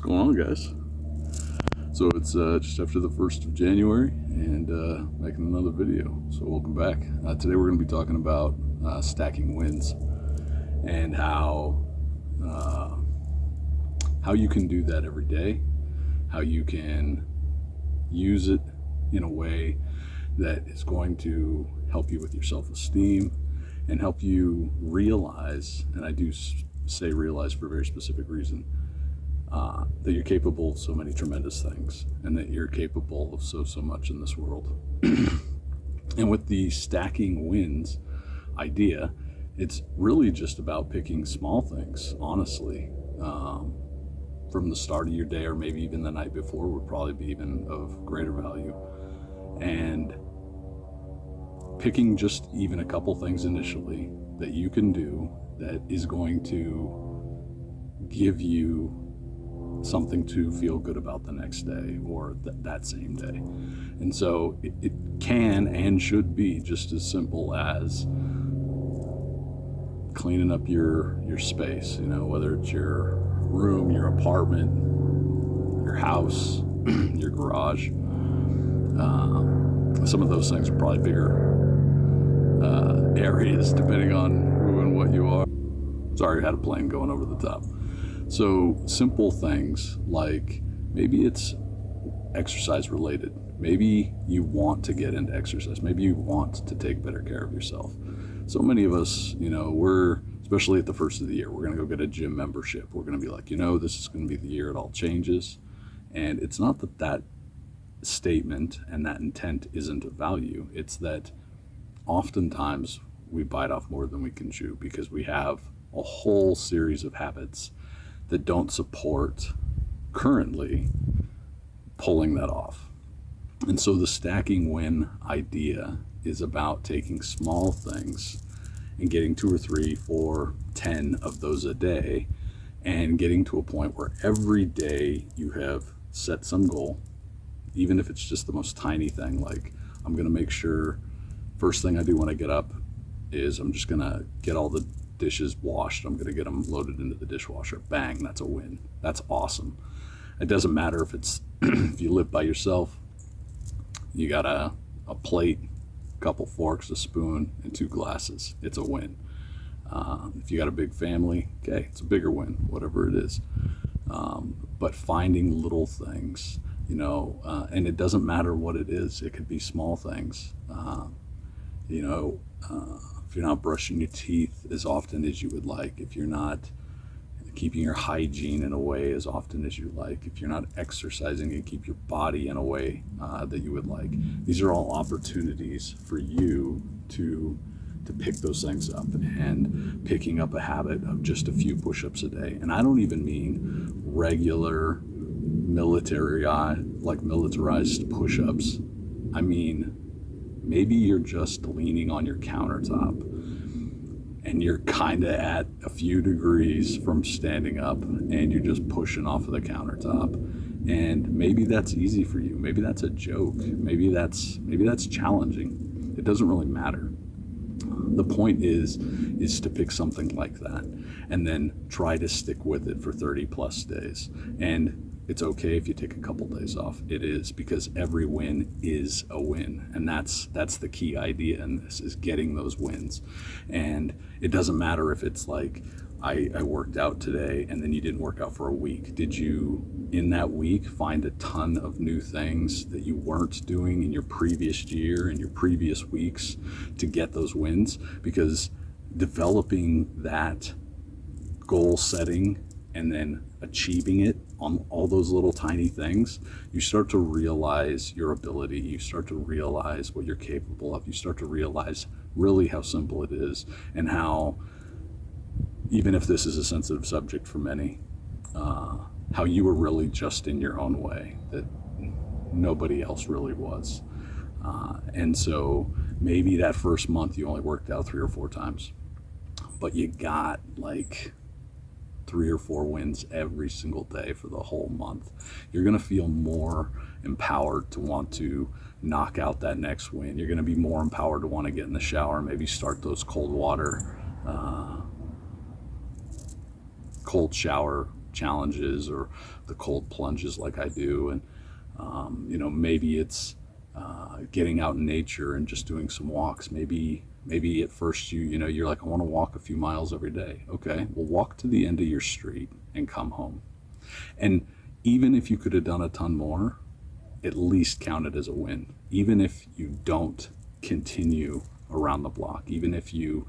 going on, guys? So it's just after the 1st of January and making another video. So welcome back. Today we're going to be talking about stacking wins and how you can do that every day, how you can use it in a way that is going to help you with your self-esteem and help you realize, and I do say realize for a very specific reason, that you're capable of so many tremendous things and that you're capable of so much in this world. And with the stacking wins idea, it's really just about picking small things, honestly, from the start of your day, or maybe even the night before would probably be even of greater value. And picking just even a couple things initially that you can do that is going to give you something to feel good about the next day or that same day. And so it can and should be just as simple as cleaning up your space, whether it's your room, your apartment, your house, your garage. Some of those things are probably bigger areas depending on who and what you are. Sorry, I had a plane going over the top. So simple things like maybe it's exercise related. Maybe you want to get into exercise. Maybe you want to take better care of yourself. So many of us, we're, especially at the first of the year, we're going to go get a gym membership. We're going to be like, this is going to be the year it all changes. And it's not that statement and that intent isn't of value. It's that oftentimes we bite off more than we can chew because we have a whole series of habits that don't support currently pulling that off. And so the stacking win idea is about taking small things and getting 2 or 3, 4, 10 of those a day and getting to a point where every day you have set some goal, even if it's just the most tiny thing, like I'm going to make sure first thing I do when I get up is I'm just going to get all the dishes washed. I'm going to get them loaded into the dishwasher. Bang, that's a win. That's awesome. It doesn't matter if it's if you live by yourself, you got a plate, a couple forks, a spoon, and 2 glasses. It's a win. If you got a big family, okay, it's a bigger win, whatever it is. But finding little things, and it doesn't matter what it is. It could be small things. If you're not brushing your teeth as often as you would like, if you're not keeping your hygiene in a way as often as you like, if you're not exercising and keep your body in a way that you would like, these are all opportunities for you to pick those things up, and picking up a habit of just a few push-ups a day. And I don't even mean regular militarized push-ups. I mean, maybe you're just leaning on your countertop and you're kind of at a few degrees from standing up and you're just pushing off of the countertop. And maybe that's easy for you. Maybe that's a joke. Maybe that's challenging. It doesn't really matter. The point is to pick something like that and then try to stick with it for 30 plus days. And it's okay if you take a couple days off. It is, because every win is a win. And that's the key idea in this, is getting those wins. And it doesn't matter if it's like, I worked out today and then you didn't work out for a week. Did you, in that week, find a ton of new things that you weren't doing in your previous year and your previous weeks to get those wins? Because developing that goal setting and then achieving it on all those little tiny things, you start to realize your ability. You start to realize what you're capable of. You start to realize really how simple it is, and how, even if this is a sensitive subject for many, how you were really just in your own way, that nobody else really was. And so maybe that first month you only worked out 3 or 4 times, but you got like 3 or 4 wins every single day for the whole month. You're going to feel more empowered to want to knock out that next win. You're going to be more empowered to want to get in the shower, maybe start those cold shower challenges or the cold plunges like I do. And, maybe it's getting out in nature and just doing some walks. Maybe at first you're like, I want to walk a few miles every day. Okay, well, walk to the end of your street and come home. And even if you could have done a ton more, at least count it as a win. Even if you don't continue around the block, even if you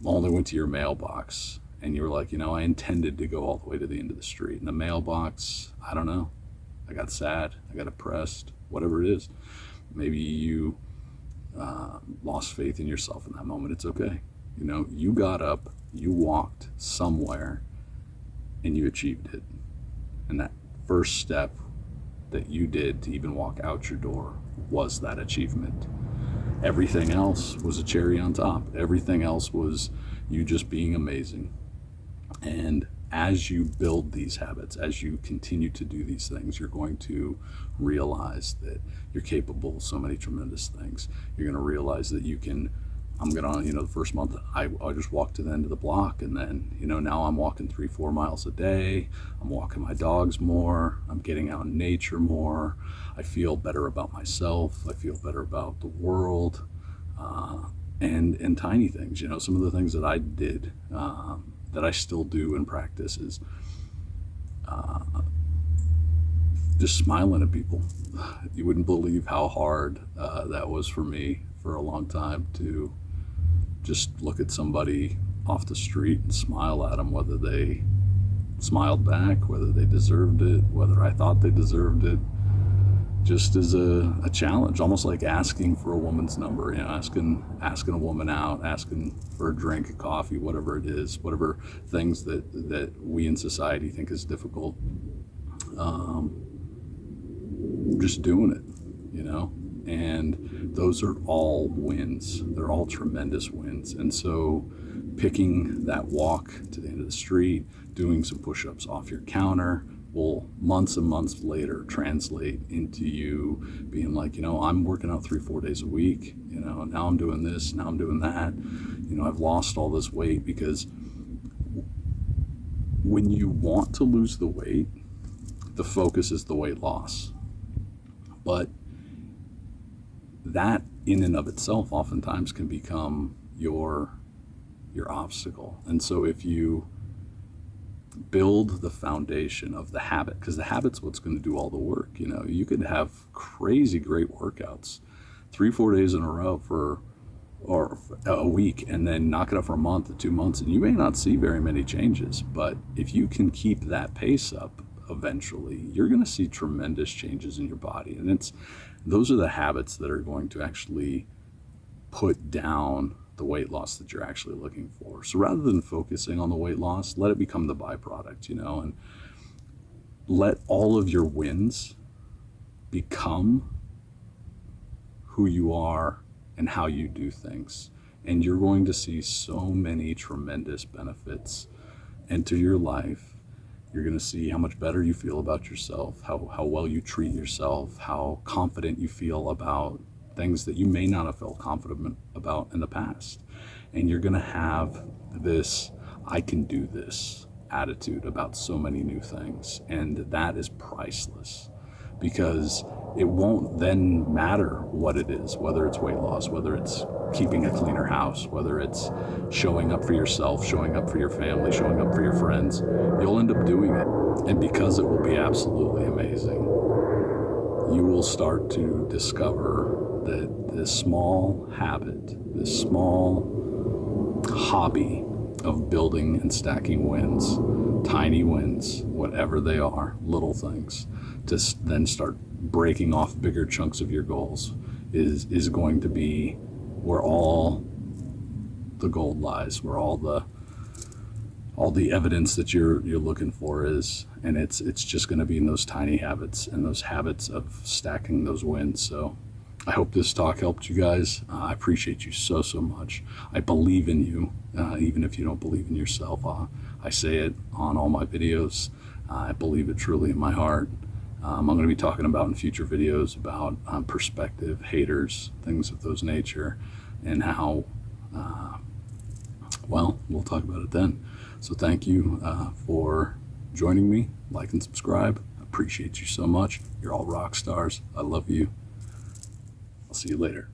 only went to your mailbox and you were like, I intended to go all the way to the end of the street. And the mailbox, I don't know, I got sad, I got depressed, whatever it is. Maybe you lost faith in yourself in that moment. It's okay. You got up, you walked somewhere, and you achieved it. And that first step that you did to even walk out your door was that achievement. Everything else was a cherry on top. Everything else was you just being amazing. And as you build these habits, as you continue to do these things, you're going to realize that you're capable of so many tremendous things. You're going to realize that the first month I just walked to the end of the block, and then, now I'm walking 3-4 miles a day. I'm walking my dogs more. I'm getting out in nature more. I feel better about myself. I feel better about the world, and tiny things, some of the things that I did, that I still do in practice is just smiling at people. You wouldn't believe how hard that was for me for a long time, to just look at somebody off the street and smile at them, whether they smiled back, whether they deserved it, whether I thought they deserved it. Just as a challenge, almost like asking for a woman's number, asking a woman out, asking for a drink, a coffee, whatever it is, whatever things that we in society think is difficult. Just doing it, and those are all wins. They're all tremendous wins. And so picking that walk to the end of the street, doing some push-ups off your counter, will months and months later translate into you being like, I'm working out 3-4 days a week, now I'm doing this, now I'm doing that, I've lost all this weight. Because when you want to lose the weight, the focus is the weight loss. But that in and of itself oftentimes can become your obstacle. And so if you build the foundation of the habit, because the habit's what's going to do all the work. You could have crazy great workouts 3-4 days in a row or a week, and then knock it up for a month or 2 months, and you may not see very many changes. But if you can keep that pace up, eventually you're going to see tremendous changes in your body. And those are the habits that are going to actually put down the weight loss that you're actually looking for. So rather than focusing on the weight loss, let it become the byproduct, and let all of your wins become who you are and how you do things. And you're going to see so many tremendous benefits enter your life. You're going to see how much better you feel about yourself, how well you treat yourself, how confident you feel about things that you may not have felt confident about in the past. And you're going to have this I can do this attitude about so many new things. And that is priceless, because it won't then matter what it is, whether it's weight loss, whether it's keeping a cleaner house, whether it's showing up for yourself, showing up for your family, showing up for your friends. You'll end up doing it. And because it will be absolutely amazing, you will start to discover that this small habit, this small hobby of building and stacking wins, tiny wins, whatever they are, little things, to then start breaking off bigger chunks of your goals, is going to be where all the gold lies, where all the evidence that you're looking for is. And it's just going to be in those tiny habits and those habits of stacking those wins. So I hope this talk helped you guys. I appreciate you so much. I believe in you, even if you don't believe in yourself. I say it on all my videos. I believe it truly in my heart. I'm going to be talking about in future videos about perspective, haters, things of those nature, and how, we'll talk about it then. So thank you for joining me. Like and subscribe. I appreciate you so much. You're all rock stars. I love you. I'll see you later.